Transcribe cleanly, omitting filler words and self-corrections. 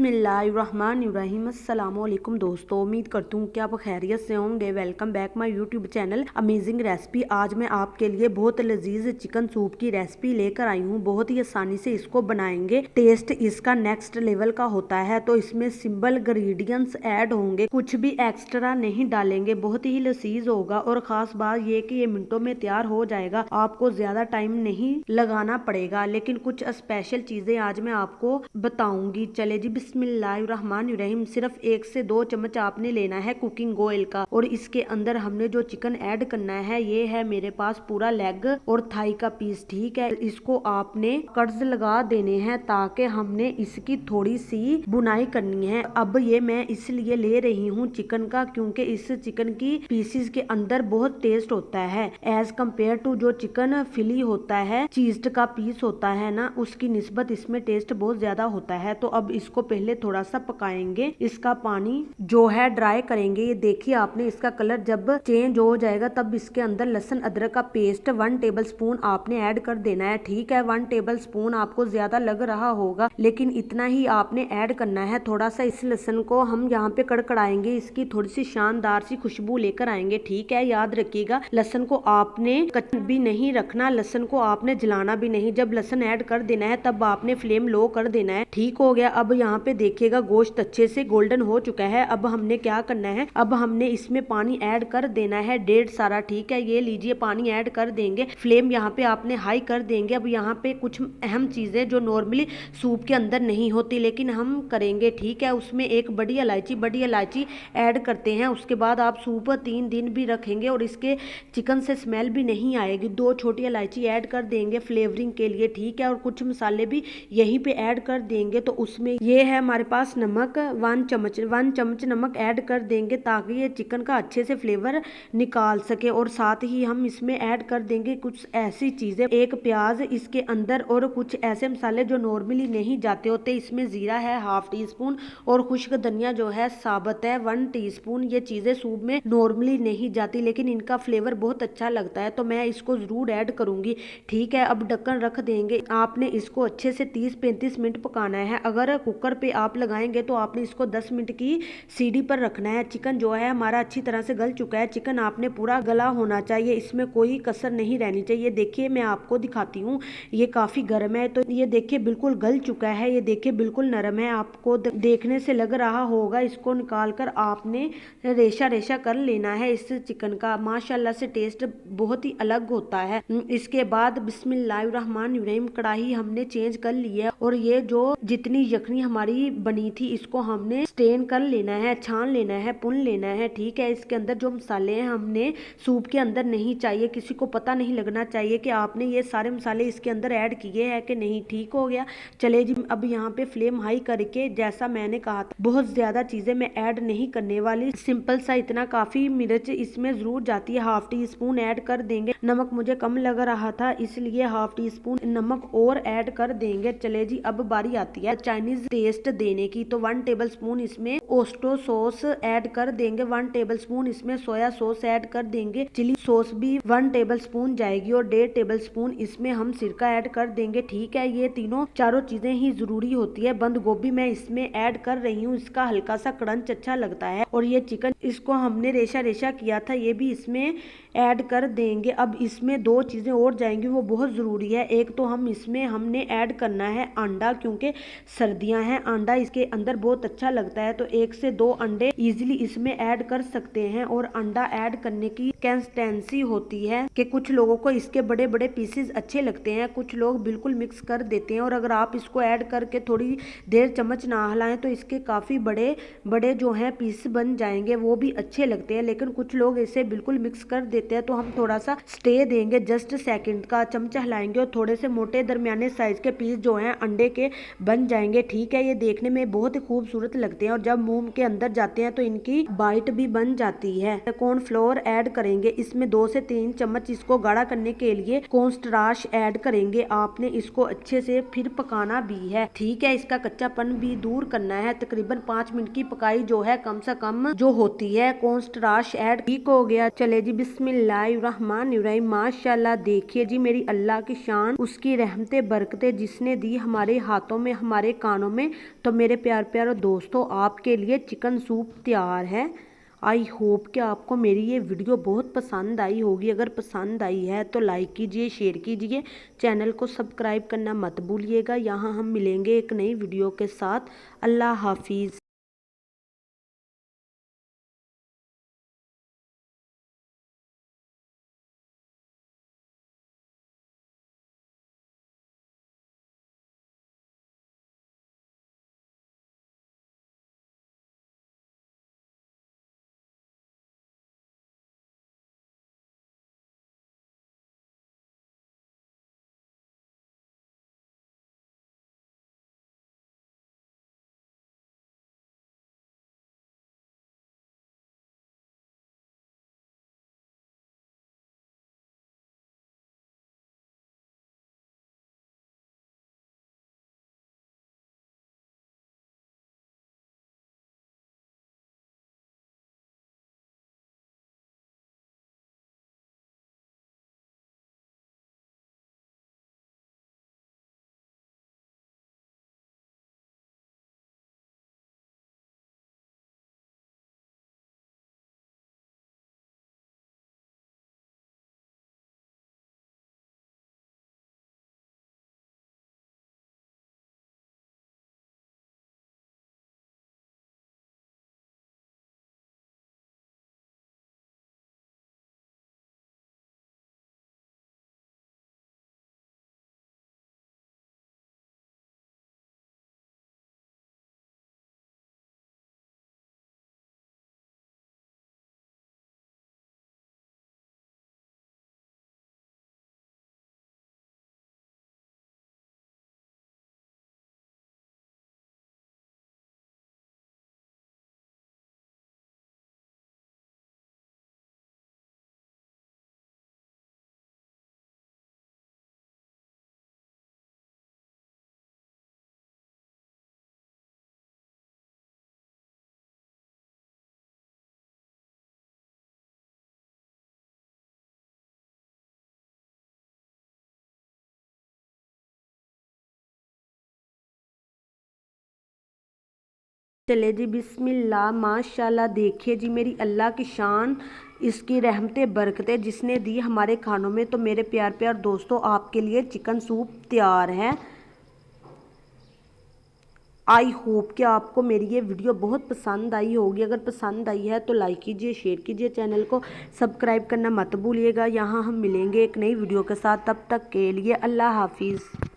बिस्मिल्लाहिर्रहमानिर्रहीम। अस्सलामुअलैकुम दोस्तों, उम्मीद करती हूँ कि आप खैरियत से होंगे। Welcome back my YouTube channel amazing recipe. आज मैं आपके लिए बहुत लजीज चिकन सूप की रेसिपी लेकर आई हूँ। बहुत ही आसानी से इसको बनाएंगे। टेस्ट इसका नेक्स्ट लेवल का होता है। तो इसमें सिंपल इंग्रेडिएंट्स ऐड होंगे, कुछ भी एक्स्ट्रा नहीं डालेंगे। बहुत ही लजीज होगा और खास बात ये कि ये मिनटों में तैयार हो जाएगा। आपको ज्यादा टाइम नहीं लगाना पड़ेगा। लेकिन कुछ स्पेशल चीजें आज मैं आपको बताऊंगी। चले जी, बिस्मिल्लाहिर्रहमानिर्रहीम। सिर्फ 1 से 2 चम्मच आपने लेना है कुकिंग ऑयल का। और इसके अंदर हमने जो चिकन ऐड करना है, ये है मेरे पास पूरा लेग और थाई का पीस। ठीक है, इसको आपने कर्ज लगा देने हैं ताकि हमने इसकी थोड़ी सी बुनाई करनी है। अब ये मैं इसलिए ले रही हूँ चिकन का, क्योंकि इस चिकन की पीसेस के अंदर बहुत टेस्ट होता है एज कम्पेयर टू जो चिकन फिली होता है, चीज्ड का पीस होता है ना, उसकी निस्बत इसमें टेस्ट बहुत ज्यादा होता है। तो अब इसको पहले थोड़ा सा पकाएंगे। इसका पानी जो है ड्राई करेंगे। ये देखिए, आपने इसका कलर जब चेंज हो जाएगा तब इसके अंदर लहसुन अदरक का पेस्ट 1 टेबल स्पून आपने ऐड कर देना है। ठीक है, 1 टेबल स्पून आपको ज्यादा लग रहा होगा, लेकिन इतना ही आपने ऐड करना है। थोड़ा सा इस लहसुन को हम यहाँ पे कड़कड़ाएंगे, इसकी थोड़ी सी शानदार सी खुशबू लेकर आएंगे। ठीक है, याद रखिएगा लहसुन को आपने कच्चा भी नहीं रखना, लहसुन को आपने जलाना भी नहीं। जब लहसुन ऐड कर देना है तब आपने फ्लेम लो कर देना है। ठीक हो गया। अब यहाँ पे देखिएगा गोश्त अच्छे से गोल्डन हो चुका है। अब हमने क्या करना है, अब हमने इसमें पानी ऐड कर देना है 1.5 सारा। ठीक है, ये लीजिए पानी ऐड कर देंगे। फ्लेम यहाँ पे आपने हाई कर देंगे। अब यहाँ पे कुछ अहम चीजें जो नॉर्मली सूप के अंदर नहीं होती लेकिन हम करेंगे। ठीक है, उसमें एक बड़ी इलायची ऐड करते हैं। उसके बाद आप सूप 3 दिन भी रखेंगे और इसके चिकन से स्मेल भी नहीं आएगी। 2 छोटी इलायची ऐड कर देंगे फ्लेवरिंग के लिए। ठीक है, और कुछ मसाले भी यहीं पे ऐड कर देंगे। तो उसमें ये है हमारे पास नमक, 1 चम्मच नमक ऐड कर देंगे ताकि ये चिकन का अच्छे से फ्लेवर निकाल सके। और साथ ही हम इसमें ऐड कर देंगे कुछ ऐसी चीजें, एक प्याज इसके अंदर और कुछ ऐसे मसाले जो नॉर्मली नहीं जाते होते। इसमें जीरा है 1/2 टीस्पून और खुश्क धनिया जो है साबुत है 1 टीस्पून। ये चीजें सूप में नॉर्मली नहीं जाती लेकिन इनका फ्लेवर बहुत अच्छा लगता है, तो मैं इसको जरूर ऐड करूंगी। ठीक है, अब ढक्कन रख देंगे। आपने इसको अच्छे से 30-35 मिनट पकाना है। अगर कुकर पे आप लगाएंगे तो आपने इसको 10 मिनट की सीढ़ी पर रखना है। चिकन जो है हमारा अच्छी तरह से गल चुका है। चिकन आपने पूरा गला होना चाहिए, इसमें कोई कसर नहीं रहनी चाहिए। देखिए, मैं आपको दिखाती हूँ, ये काफी गर्म है तो ये देखिए बिल्कुल गल चुका है। ये देखिए बिल्कुल नरम है, आपको देखने से लग रहा होगा। इसको निकाल कर आपने रेशा रेशा कर लेना है इस चिकन का। माशाल्लाह से टेस्ट बहुत ही अलग होता है। इसके बाद बिस्मिल्लाहिर्रहमानिर्रहीम, कढ़ाई हमने चेंज कर ली है और ये जो जितनी यखनी हमारी बनी थी इसको हमने स्टेन कर लेना है, छान लेना है, पुन लेना है। ठीक है, इसके अंदर जो मसाले हैं हमने सूप के अंदर नहीं चाहिए, किसी को पता नहीं लगना चाहिए कि आपने ये सारे मसाले इसके अंदर ऐड किए हैं कि नहीं। ठीक हो गया। चले जी, अब यहाँ पे फ्लेम हाई करके, जैसा मैंने कहा था बहुत ज्यादा चीजें मैं ऐड नहीं करने वाली, सिंपल सा इतना काफी। मिर्च इसमें जरूर जाती है, 1/2 टीस्पून ऐड कर देंगे। नमक मुझे कम लग रहा था इसलिए 1/2 टीस्पून नमक और ऐड कर देंगे। चले जी, अब बारी आती है चाइनीज टेस्ट देने की। तो 1 टेबल स्पून इसमें ओस्टो सॉस ऐड कर देंगे, 1 टेबल स्पून इसमें सोया सॉस ऐड कर देंगे, चिली सॉस भी 1 टेबल स्पून जाएगी और 1.5 टेबल स्पून इसमें हम सिरका ऐड कर देंगे। ठीक है, ये चारों चीजें ही जरूरी होती है। बंद गोभी मैं इसमें ऐड कर रही हूँ, इसका हल्का सा क्रंच अच्छा लगता है। और ये चिकन इसको हमने रेशा रेशा किया था, ये भी इसमें ऐड कर देंगे। अब इसमें 2 चीजें और जाएंगी, वो बहुत जरूरी है। एक तो हमने ऐड करना है अंडा, क्योंकि सर्दियां हैं, अंडा इसके अंदर बहुत अच्छा लगता है। तो 1 से 2 अंडे इजीली इसमें ऐड कर सकते हैं। और अंडा ऐड करने की कंसिस्टेंसी होती है कि कुछ लोगों को इसके बड़े बड़े पीसेस अच्छे लगते हैं, कुछ लोग बिल्कुल मिक्स कर देते हैं। और अगर आप इसको ऐड करके थोड़ी देर चम्मच ना हिलाएं तो इसके काफी बड़े बड़े जो है पीस बन जाएंगे, वो भी अच्छे लगते हैं। लेकिन कुछ लोग इसे बिल्कुल मिक्स कर देते हैं, तो हम थोड़ा सा स्टे देंगे, जस्ट सेकंड का चमचा हिलाएंगे और थोड़े से मोटे दरमियाने साइज के पीस जो हैं अंडे के बन जाएंगे। ठीक है, ये देखने में बहुत ही खूबसूरत लगते हैं और जब मुंह के अंदर जाते हैं तो इनकी बाइट भी बन जाती है। कॉर्नफ्लोर ऐड करेंगे, इसमें 2 से 3 चम्मच इसको गाढ़ा करने के लिए कॉर्नस्टार्च ऐड करेंगे। आपने इसको अच्छे से फिर पकाना भी है। ठीक है, इसका कच्चापन भी दूर करना है। तकरीबन 5 मिनट की पकाई जो है कम से कम जो होती है। कॉर्नस्टार्च ऐड ठीक हो गया। चले जी, बिस्मिल्लाहिर्रहमानिर्रहीम। माशाल्लाह, देखिए जी, मेरी अल्लाह की शान, उसकी रहमतें बरकतें जिसने दी हमारे हाथों में, हमारे कानों में, तो मेरे प्यारे दोस्तों आपके लिए चिकन सूप तैयार है। आई होप कि आपको मेरी ये वीडियो बहुत पसंद आई होगी। अगर पसंद आई है तो लाइक कीजिए, शेयर कीजिए, चैनल को सब्सक्राइब करना मत भूलिएगा। यहाँ हम मिलेंगे एक नई वीडियो के साथ। अल्लाह हाफिज़। चले जी बिस्मिल्लाह माशाल्लाह। देखिए जी मेरी अल्लाह की शान, इसकी रहमतें बरकतें जिसने दी हमारे खानों में। तो मेरे प्यार दोस्तों आपके लिए चिकन सूप तैयार है। आई होप कि आपको मेरी ये वीडियो बहुत पसंद आई होगी। अगर पसंद आई है तो लाइक कीजिए, शेयर कीजिए, चैनल को सब्सक्राइब करना मत भूलिएगा। यहाँ हम मिलेंगे एक नई वीडियो के साथ। तब तक के लिए अल्लाह हाफिज़।